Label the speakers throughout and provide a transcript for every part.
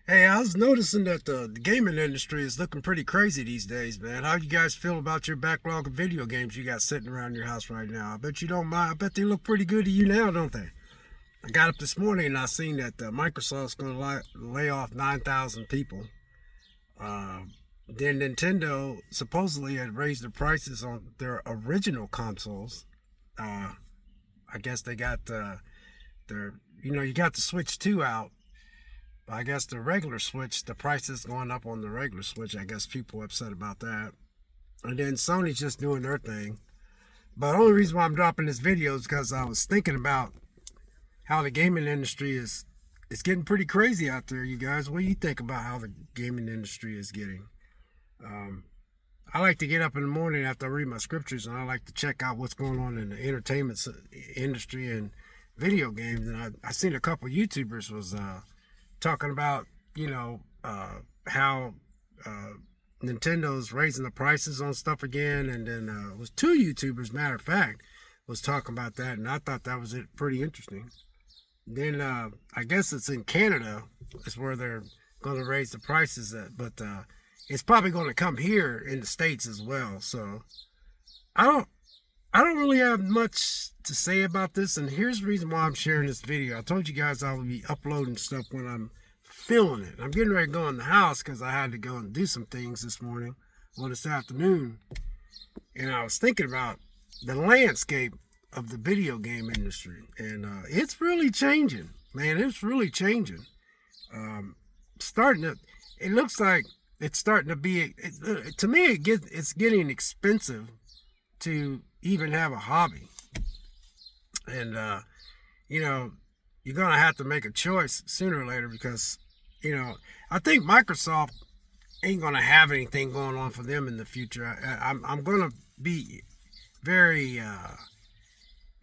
Speaker 1: Hey, I was noticing that the gaming industry is looking pretty crazy these days, man. How you guys feel about your backlog of video games you got sitting around your house right now? I bet you don't mind. I bet they look pretty good to you now, don't they? I got up this morning and I seen that Microsoft's going to lay off 9,000 people. Uh, then Nintendo supposedly had raised the prices on their original consoles. Uh, I guess they got you got the Switch 2 out. I guess the regular Switch, the price is going up on the regular Switch. I guess people are upset about that. And then Sony's just doing their thing. But the only reason why I'm dropping this video is because I was thinking about how the gaming industry is it's getting pretty crazy out there, you guys. What do you think about how the gaming industry is getting? Um, I like to get up in the morning after I read my scriptures, and I like to check out what's going on in the entertainment industry and video games. And I seen a couple YouTubers was talking about how uh, Nintendo's raising the prices on stuff again, and then it was two YouTubers, matter of fact, was talking about that, and I thought that was pretty interesting. Then I guess it's in Canada is where they're going to raise the prices at, but it's probably going to come here in the States as well. So I don't I don't really have much to say about this, and here's the reason why I'm sharing this video. I told you guys I would be uploading stuff when I'm feeling it. I'm getting ready to go in the house because I had to go and do some things this morning, well, this afternoon, and I was thinking about the landscape of the video game industry, and it's really changing, man. It's really changing. Um, starting to, it looks like it's starting to be. To me, it's getting expensive to even have a hobby. And, you know, you're going to have to make a choice sooner or later because, I think Microsoft ain't going to have anything going on for them in the future. I'm going to be very,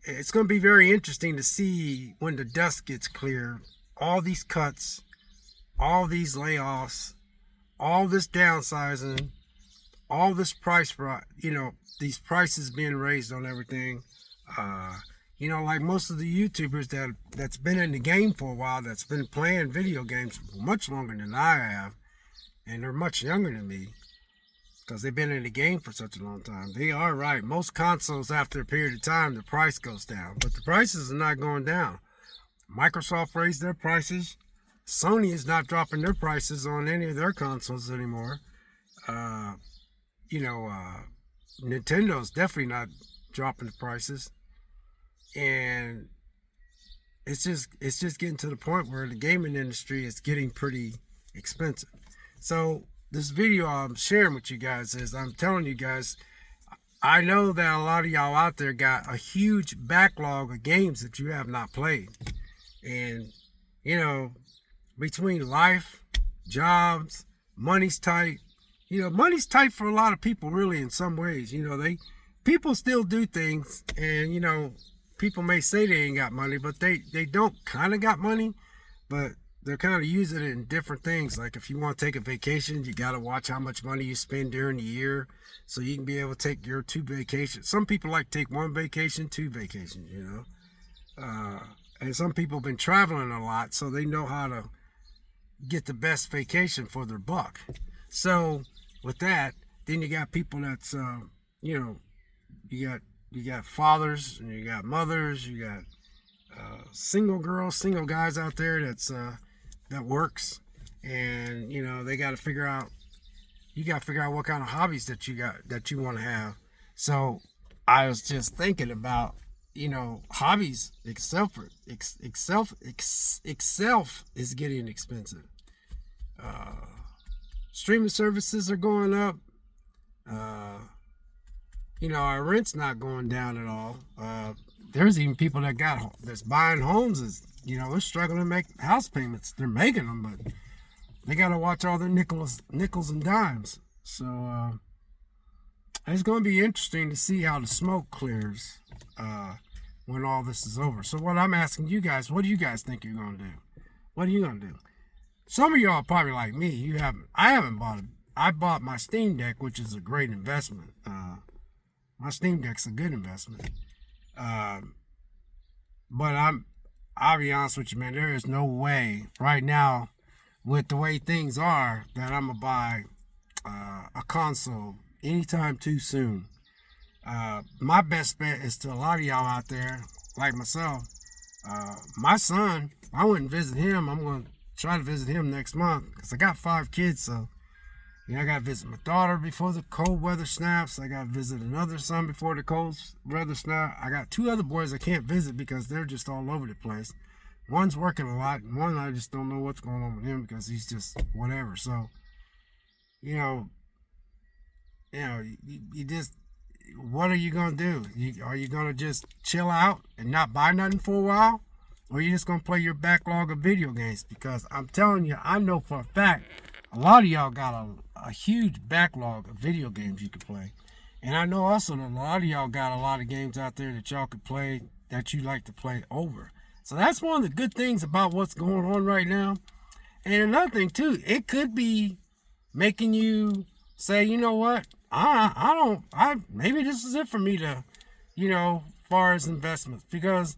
Speaker 1: it's going to be very interesting to see when the dust gets clear, all these cuts, all these layoffs, all this downsizing, all this these prices being raised on everything. Uh, like most of the YouTubers that's been in the game for a while, that's been playing video games much longer than I have, and they're much younger than me because they've been in the game for such a long time. They are right. Most consoles, after a period of time, the price goes down, but the prices are not going down. Microsoft raised their prices. Sony is not dropping their prices on any of their consoles anymore. Uh, you know, uh, Nintendo's definitely not dropping the prices, and it's just getting to the point where the gaming industry is getting pretty expensive. So this video I'm sharing with you guys is I'm telling you guys, I know that a lot of y'all out there got a huge backlog of games that you have not played, and you know, between life, jobs, money's tight. Money's tight for a lot of people, really, in some ways. People still do things, and people may say they ain't got money, but they don't kind of got money, but they're kind of using it in different things. Like if you want to take a vacation, you got to watch how much money you spend during the year, so you can be able to take your two vacations. Some people like to take one vacation, two vacations, and some people have been traveling a lot, so they know how to get the best vacation for their buck. So with that, then you got people that's you know you got fathers and you got mothers, you got single girls, single guys out there that works, and they got to figure out. You got to figure out what kind of hobbies that you want to have. So I was just thinking about hobbies itself is getting expensive. Uh, Streaming services are going up. Uh, our rent's not going down at all. There's even people that's buying homes they're struggling to make house payments. They're making them, but they got to watch all their nickels and dimes. So it's going to be interesting to see how the smoke clears when all this is over. So what I'm asking you guys, what do you guys think you're going to do? What are you going to do? Some of y'all are probably like me. I haven't bought it. I bought my Steam Deck, which is a great investment. My Steam Deck's a good investment. But I'll be honest with you, man. There is no way right now with the way things are, that I'm gonna buy a console anytime too soon. My best bet is to a lot of y'all out there, like myself. My son, I went and visit him. I'm gonna try to visit him next month because I got 5 kids, so I gotta visit my daughter before the cold weather snaps. I gotta visit another son before the cold weather snap. I got 2 other boys I can't visit because they're just all over the place. One's working a lot, and one I just don't know what's going on with him because he's just whatever. So, you just, what are you gonna do? Are you gonna just chill out and not buy nothing for a while, or are you just gonna play your backlog of video games? Because I'm telling you, I know for a fact a lot of y'all got a huge backlog of video games you can play, and I know also that a lot of y'all got a lot of games out there that y'all could play that you like to play over. So that's one of the good things about what's going on right now. And another thing too, it could be making you say, you know what, maybe this is it for me to, far as investments, because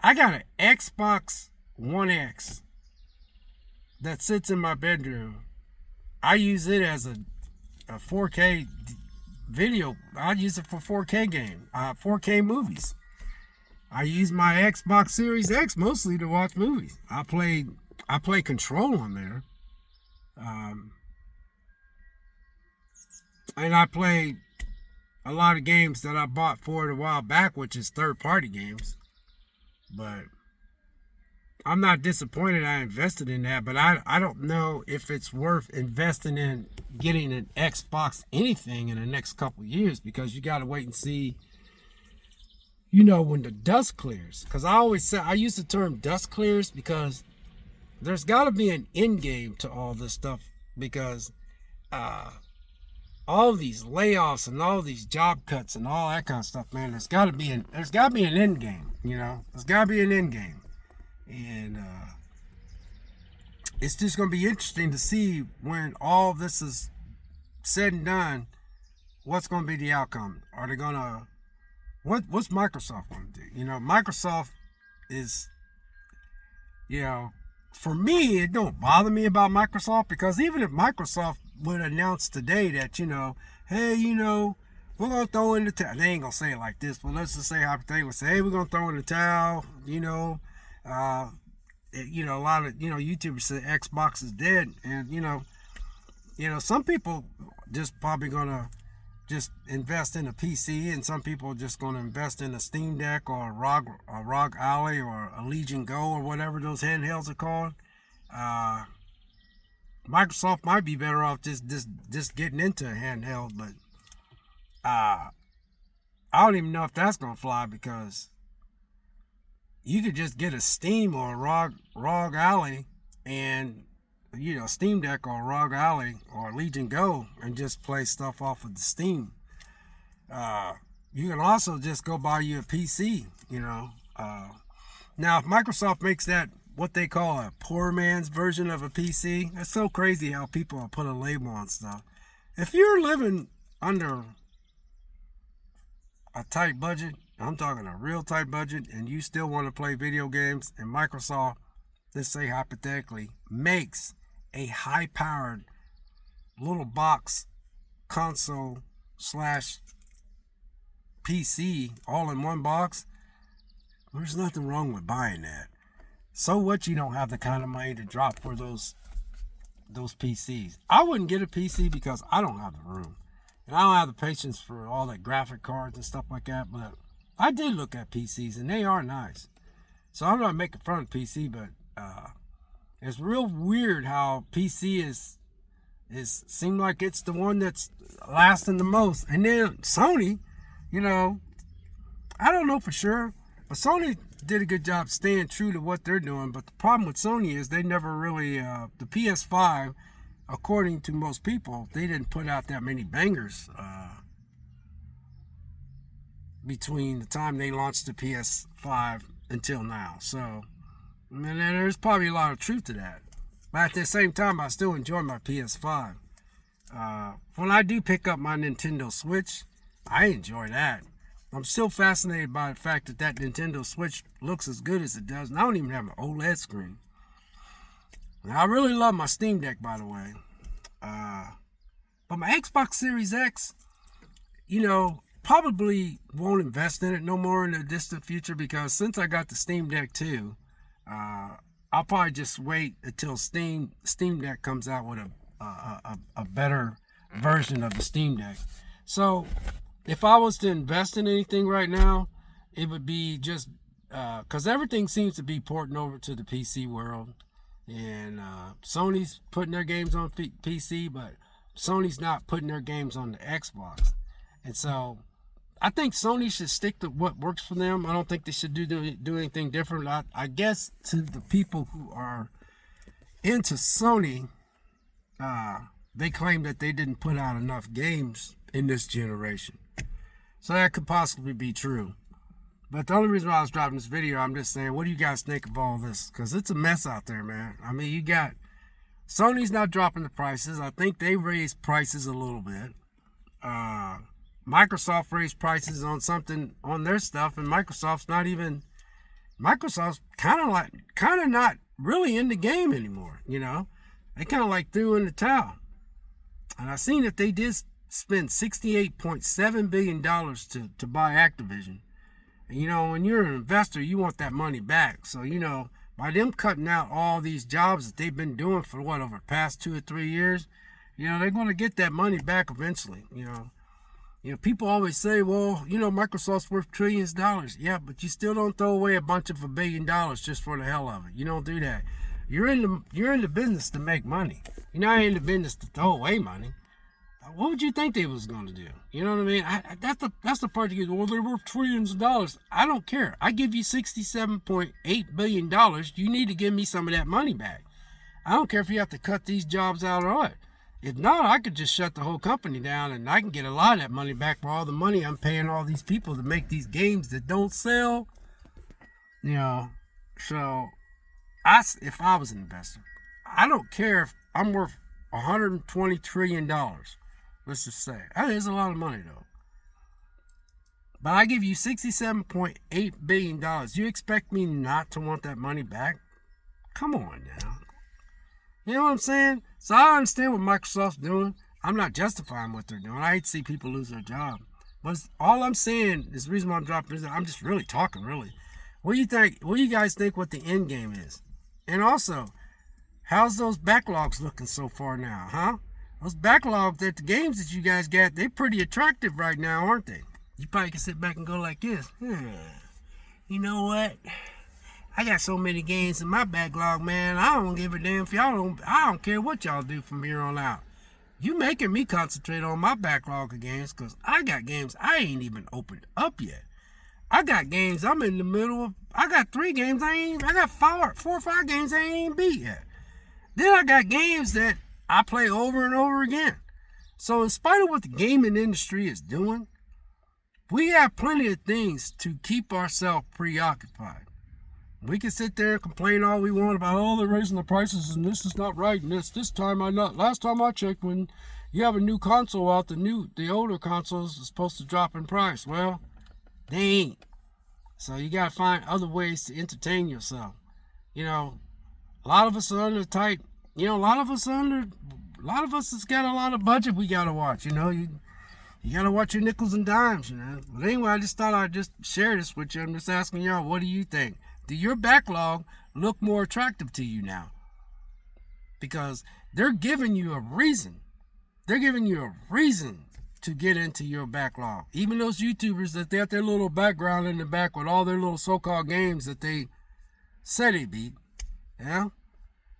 Speaker 1: I got an Xbox One X that sits in my bedroom. I use it as a 4K video. I use it for 4K movies. I use my Xbox Series X mostly to watch movies. I play Control on there. And I play a lot of games that I bought for it a while back, which is third-party games. But I'm not disappointed I invested in that, but I don't know if it's worth investing in getting an Xbox anything in the next couple of years, because you got to wait and see, when the dust clears. Because I use the term dust clears because there's got to be an end game to all this stuff, because all these layoffs and all these job cuts and all that kind of stuff, man, there's got to be an end game. There's got to be an end game. And it's just going to be interesting to see when all this is said and done, what's going to be the outcome. Are they going to, what's Microsoft going to do? Microsoft is, for me, it don't bother me about Microsoft, because even if Microsoft would announce today that, hey, we're going to throw in the towel. They ain't going to say it like this, but let's just say hypothetically, say, hey, we're going to throw in the towel, a lot of, YouTubers say Xbox is dead. And, some people just probably going to just invest in a PC, and some people are just going to invest in a Steam Deck or a ROG Ally or a Legion Go or whatever those handhelds are called. Microsoft might be better off just getting into a handheld, but I don't even know if that's going to fly, because you could just get a Steam or a ROG Ally and, Steam Deck or ROG Ally or Legion Go and just play stuff off of the Steam. You can also just go buy you a PC, Now, if Microsoft makes that what they call a poor man's version of a PC, it's so crazy how people put a label on stuff. If you're living under a tight budget, I'm talking a real tight budget, and you still want to play video games, and Microsoft, let's say hypothetically, makes a high-powered little box console / PC all in one box, there's nothing wrong with buying that. So what, you don't have the kind of money to drop for those PCs. I wouldn't get a PC because I don't have the room. And I don't have the patience for all that graphic cards and stuff like that, but I did look at PCs, and they are nice. So I'm not making fun of PC, but it's real weird how PC is seem like it's the one that's lasting the most. And then Sony, I don't know for sure, but Sony did a good job staying true to what they're doing. But the problem with Sony is they never really, the PS5, according to most people, they didn't put out that many bangers between the time they launched the PS5 until now. So, there's probably a lot of truth to that. But at the same time, I still enjoy my PS5. When I do pick up my Nintendo Switch, I enjoy that. I'm still fascinated by the fact that Nintendo Switch looks as good as it does. And I don't even have an OLED screen. Now, I really love my Steam Deck, by the way. But my Xbox Series X, probably won't invest in it no more in the distant future, because since I got the Steam Deck 2, I'll probably just wait until Steam Deck comes out with a better version of the Steam Deck. So if I was to invest in anything right now, it would be just because everything seems to be porting over to the PC world, and Sony's putting their games on PC, but Sony's not putting their games on the Xbox. And so I think Sony should stick to what works for them. I don't think they should do anything different. I guess to the people who are into Sony, they claim that they didn't put out enough games in this generation. So that could possibly be true. But the only reason why I was dropping this video, I'm just saying, what do you guys think of all this? Because it's a mess out there, man. I mean, you got Sony's not dropping the prices. I think they raised prices a little bit. Microsoft raised prices on something on their stuff, and Microsoft's kind of not really in the game anymore. They kind of like threw in the towel. And I seen that they did spend $68.7 billion to buy Activision. And when you're an investor, you want that money back. So by them cutting out all these jobs that they've been doing for over the past 2 or 3 years, they're going to get that money back eventually. People always say, well, Microsoft's worth trillions of dollars. Yeah, but you still don't throw away a bunch of $1 billion just for the hell of it. You don't do that. You're in the business to make money. You're not in the business to throw away money. What would you think they was going to do? You know what I mean? That's the part you go, well, they're worth trillions of dollars. I don't care. I give you $67.8 billion. You need to give me some of that money back. I don't care if you have to cut these jobs out or what. If not, I could just shut the whole company down, and I can get a lot of that money back for all the money I'm paying all these people to make these games that don't sell. So if I was an investor, I don't care if I'm worth $120 trillion. Let's just say. That is a lot of money, though. But I give you $67.8 billion. You expect me not to want that money back? Come on now. You know what I'm saying? So I understand what Microsoft's doing. I'm not justifying what they're doing. I hate to see people lose their job. But all I'm saying is the reason why I'm dropping is I'm just really talking, really. What do you think? What do you guys think what the end game is? And also, how's those backlogs looking so far now, huh? Those backlogs, that the games that you guys got, they're pretty attractive right now, aren't they? You probably can sit back and go like this. You know what? I got so many games in my backlog, man. I don't give a damn if y'all don't. I don't care what y'all do from here on out. You making me concentrate on my backlog of games, because I got games I ain't even opened up yet. I got games I'm in the middle of. I got 3 games I got 4 or 5 games I ain't even beat yet. Then I got games that I play over and over again. So in spite of what the gaming industry is doing, we have plenty of things to keep ourselves preoccupied. We can sit there and complain all we want about, oh, they're raising the prices and this is not right, and this time I'm not. Last time I checked, when you have a new console out, the older consoles are supposed to drop in price. Well, they ain't. So you gotta find other ways to entertain yourself. A lot of us are under tight. A lot of us has got a lot of budget we gotta watch. You gotta watch your nickels and dimes. But anyway, I just thought I'd just share this with you. I'm just asking y'all, what do you think? Do your backlog look more attractive to you now? Because they're giving you a reason. They're giving you a reason to get into your backlog. Even those YouTubers that they have their little background in the back with all their little so-called games that they said they beat.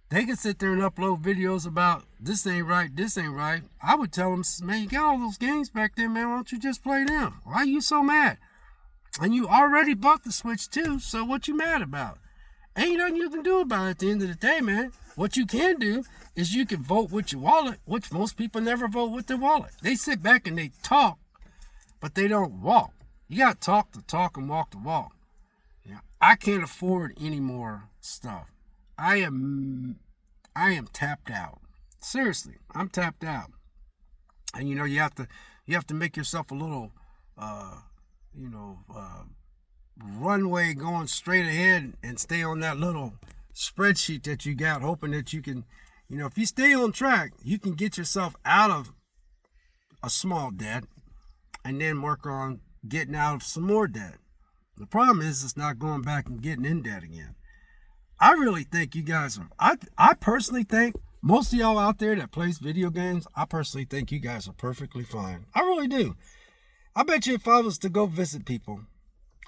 Speaker 1: They can sit there and upload videos about this ain't right, this ain't right. I would tell them, man, you got all those games back there, man. Why don't you just play them? Why are you so mad? And you already bought the Switch too, so what you mad about? Ain't nothing you can do about it at the end of the day, man. What you can do is you can vote with your wallet, which most people never vote with their wallet. They sit back and they talk, but they don't walk. You got to talk the talk and walk the walk. I can't afford any more stuff. I am tapped out. Seriously, I'm tapped out. And you have to make yourself a little runway going straight ahead and stay on that little spreadsheet that you got, hoping that you can, if you stay on track, you can get yourself out of a small debt and then work on getting out of some more debt. The problem is it's not going back and getting in debt again. I really think you guys are, I personally think most of y'all out there that plays video games, I personally think you guys are perfectly fine. I really do. I bet you if I was to go visit people,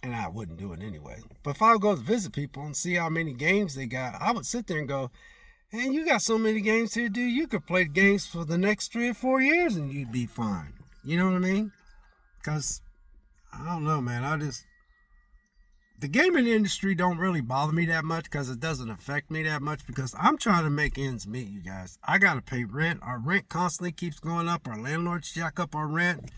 Speaker 1: and I wouldn't do it anyway, but if I would go visit people and see how many games they got, I would sit there and go, hey, you got so many games here, dude. You could play games for the next 3 or 4 years and you'd be fine. You know what I mean? Because, I don't know, man. The gaming industry don't really bother me that much because it doesn't affect me that much because I'm trying to make ends meet, you guys. I got to pay rent. Our rent constantly keeps going up. Our landlords jack up our rent.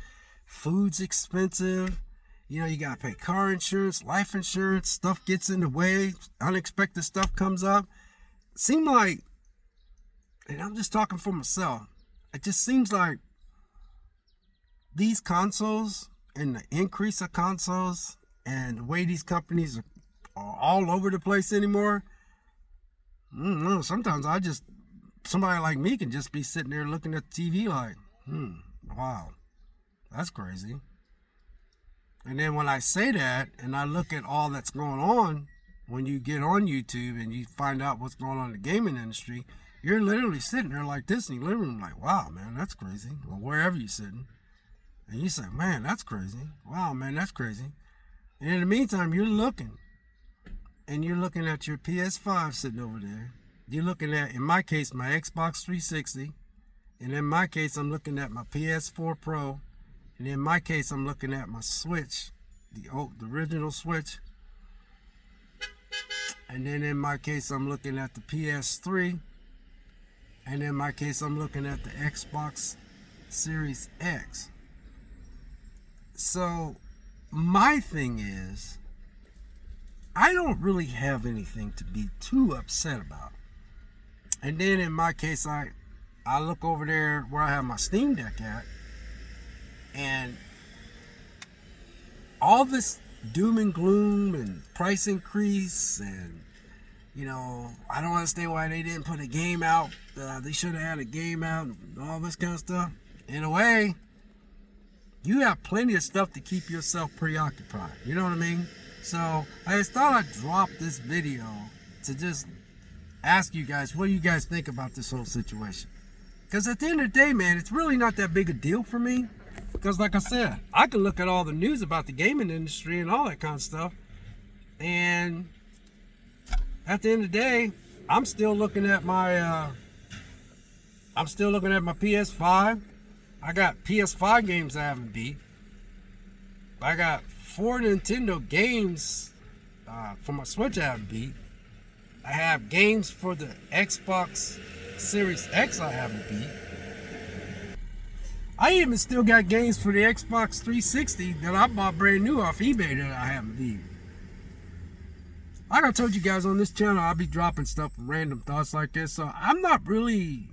Speaker 1: Food's expensive. You got to pay car insurance, life insurance. Stuff gets in the way. Unexpected stuff comes up. Seem like, and I'm just talking for myself, it just seems like these consoles and the increase of consoles and the way these companies are all over the place anymore, I don't know, sometimes somebody like me can just be sitting there looking at the TV like, wow, that's crazy. And then when I say that and I look at all that's going on, when you get on YouTube and you find out what's going on in the gaming industry, you're literally sitting there like this in your living room like, wow, man, that's crazy. Or wherever you're sitting. And you say, man, that's crazy. Wow, man, that's crazy. And in the meantime, you're looking. And you're looking at your PS5 sitting over there. You're looking at, in my case, my Xbox 360. And in my case, I'm looking at my PS4 Pro. And in my case, I'm looking at my Switch, the original Switch. And then in my case, I'm looking at the PS3. And in my case, I'm looking at the Xbox Series X. So, my thing is, I don't really have anything to be too upset about. And then in my case, I look over there where I have my Steam Deck at, and all this doom and gloom and price increase and, I don't understand why they didn't put a game out. They should have had a game out and all this kind of stuff. In a way, you have plenty of stuff to keep yourself preoccupied. You know what I mean? So I just thought I'd drop this video to just ask you guys, what do you guys think about this whole situation? Because at the end of the day, man, it's really not that big a deal for me. Because like I said, I can look at all the news about the gaming industry and all that kind of stuff. And at the end of the day, I'm still looking at my PS5. I got PS5 games I haven't beat. I got 4 Nintendo games for my Switch I haven't beat. I have games for the Xbox Series X I haven't beat. I even still got games for the Xbox 360 that I bought brand new off eBay that I haven't beat. Like I told you guys on this channel, I'll be dropping stuff, random thoughts like this. So I'm not really,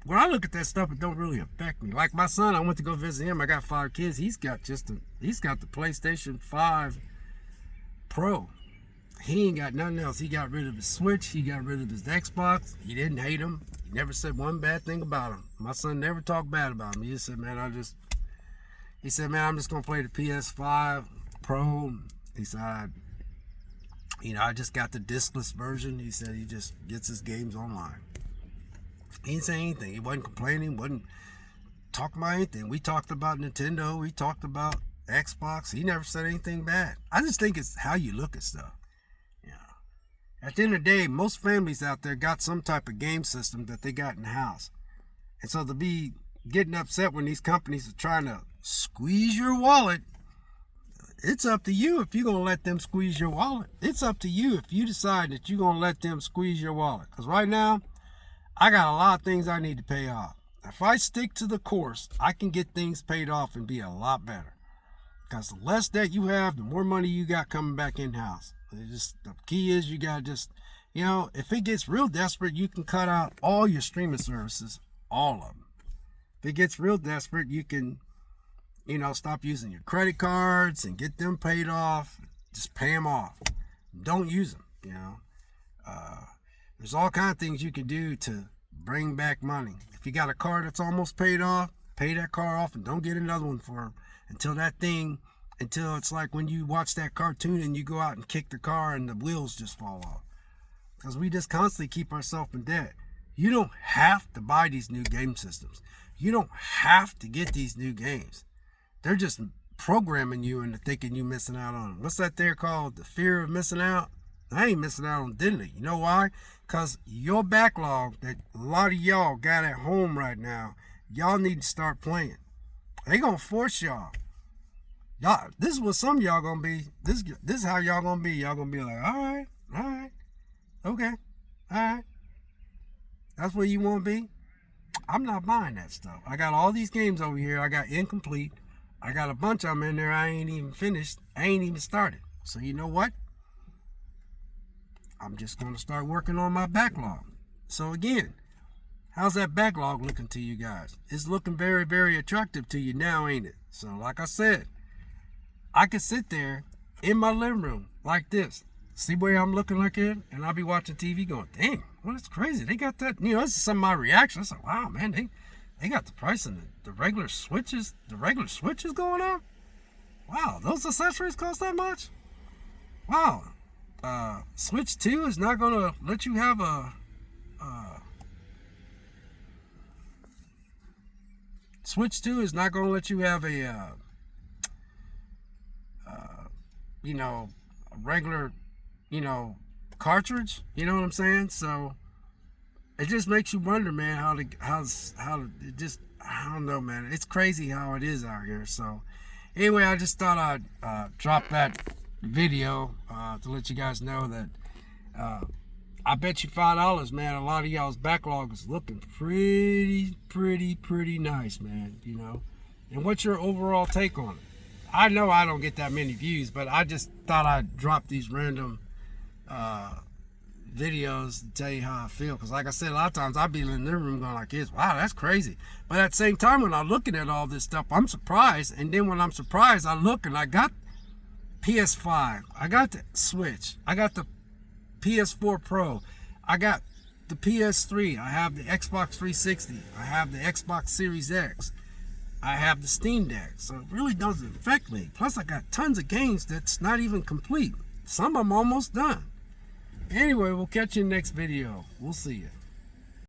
Speaker 1: when I look at that stuff, it don't really affect me. Like my son, I went to go visit him. I got 5 kids. He's got the PlayStation 5 Pro. He ain't got nothing else. He got rid of his Switch. He got rid of his Xbox. He didn't hate him. He never said one bad thing about him. My son never talked bad about him. He just said, man, I'm just gonna play the PS5 Pro. He said, I just got the discless version. He said he just gets his games online. He didn't say anything. He wasn't complaining, wasn't talking about anything. We talked about Nintendo. We talked about Xbox. He never said anything bad. I just think it's how you look at stuff. At the end of the day, most families out there got some type of game system that they got in the house. And so to be getting upset when these companies are trying to squeeze your wallet, it's up to you if you're going to let them squeeze your wallet. It's up to you if you decide that you're going to let them squeeze your wallet. Because right now, I got a lot of things I need to pay off. If I stick to the course, I can get things paid off and be a lot better. Because the less debt you have, the more money you got coming back in-house. The key is you got to just, if it gets real desperate, you can cut out all your streaming services, all of them. If it gets real desperate, you can, stop using your credit cards and get them paid off. Just pay them off. Don't use them, There's all kinds of things you can do to bring back money. If you got a car that's almost paid off, pay that car off and don't get another one for it until it's like when you watch that cartoon and you go out and kick the car and the wheels just fall off. Because we just constantly keep ourselves in debt. You don't have to buy these new game systems. You don't have to get these new games. They're just programming you into thinking you're missing out on them. What's that there called? The fear of missing out? I ain't missing out on diddly. You know why? Because your backlog that a lot of y'all got at home right now, y'all need to start playing. They gonna force y'all. This is what some of y'all gonna be. This is how y'all gonna be. Y'all gonna be like, all right, okay, all right. That's where you wanna be? I'm not buying that stuff. I got all these games over here. I got incomplete. I got a bunch of them in there I ain't even finished. I ain't even started. So you know what? I'm just gonna start working on my backlog. So again, how's that backlog looking to you guys? It's looking very, very attractive to you now, ain't it? So like I said, I could sit there in my living room like this, see where I'm looking like it, and I'll be watching TV going, dang, well, that's crazy. They got that, this is some of my reactions. Like, wow, man, they got the price and the regular switches going on? Wow, those accessories cost that much? Wow. Switch 2 is not going to let you have Switch 2 is not going to let you have a regular, cartridge. You know what I'm saying? So it just makes you wonder, man, I don't know, man. It's crazy how it is out here. So anyway, I just thought I'd drop that video to let you guys know that I bet you $5, man, a lot of y'all's backlog is looking pretty nice, man, And what's your overall take on it? I know I don't get that many views, but I just thought I'd drop these random videos to tell you how I feel. Because like I said, a lot of times I'll be in the living room going like this, wow, that's crazy. But at the same time, when I'm looking at all this stuff, I'm surprised. And then when I'm surprised, I look and I got PS5, I got the Switch, I got the PS4 Pro, I got the PS3, I have the Xbox 360, I have the Xbox Series X, I have the Steam Deck, so it really doesn't affect me. Plus I got tons of games that's not even complete. Some of them almost done. Anyway, we'll catch you in the next video. We'll see you.